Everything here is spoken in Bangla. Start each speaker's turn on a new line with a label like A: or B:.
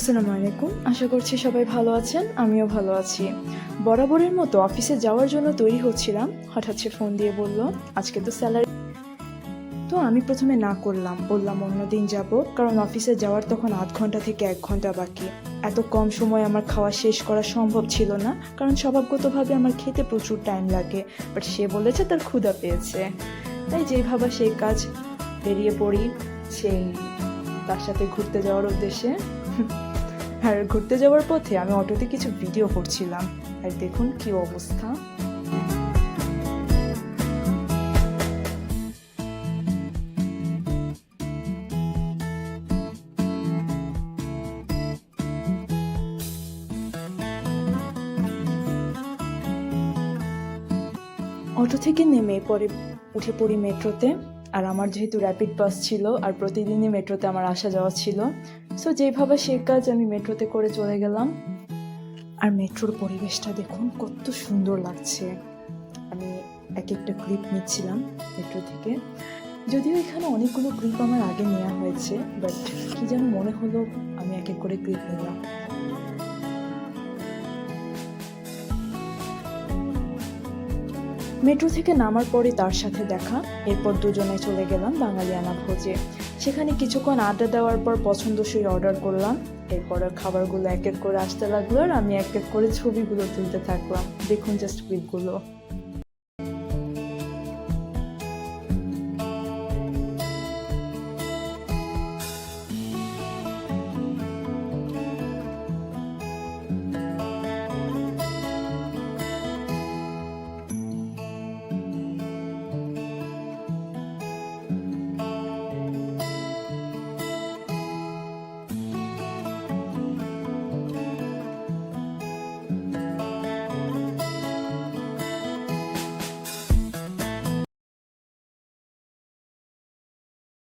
A: আসসালামু আলাইকুম। আশা করছি সবাই ভালো আছেন, আমিও ভালো আছি। বরাবরের মতো অফিসে যাওয়ার জন্য তৈরি হচ্ছিলাম, হঠাৎ সে ফোন দিয়ে বলল আজকে তো স্যালারি। তো আমি প্রথমে না করলাম, বললাম অন্যদিন যাব, কারণ অফিসে যাওয়ার তখন আধ ঘন্টা থেকে 1 ঘন্টা বাকি। এত কম সময় আমার খাওয়া শেষ করা সম্ভব ছিল না, কারণ স্বভাবগতভাবে আমার খেতে প্রচুর টাইম লাগে। বাট সে বলেছে তার ক্ষুধা পেয়েছে, তাই যেই ভাবা সেই কাজ, বেরিয়ে পড়ি সেই তার সাথে ঘুরতে যাওয়ার উদ্দেশ্যে। আর ঘুরতে যাওয়ার পথে আমি অটোতে কিছু ভিডিও করছিলাম, আর দেখুন কি অবস্থা। অটো থেকে নেমে পরে উঠে পড়ি মেট্রোতে। আর আমার যেহেতু র্যাপিড বাস ছিল আর প্রতিদিনই মেট্রোতে আমার আসা যাওয়া ছিল, সো যেভাবে সে কাজ আমি মেট্রোতে করে চলে গেলাম। আর মেট্রোর পরিবেশটা দেখুন কত সুন্দর লাগছে। আমি এক একটা ক্লিপ নিচ্ছিলাম মেট্রো থেকে, যদিও এখানে অনেকগুলো ক্লিপ আমার আগে নেওয়া হয়েছে, বাট কি যেন মনে হলো আমি এক এক করে ক্লিপ নিলাম। মেট্রো থেকে নামার পরে তার সাথে দেখা, এরপর দুজনে চলে গেলাম বাঙালিয়ানা ভোজে। সেখানে কিছুক্ষণ আড্ডা দেওয়ার পর পছন্দসই অর্ডার করলাম। এরপর খাবারগুলো এক এক করে আসতে লাগলো, আর আমি এক এক করে ছবিগুলো তুলতে থাকলাম। দেখুন জাস্ট ক্লিপগুলো।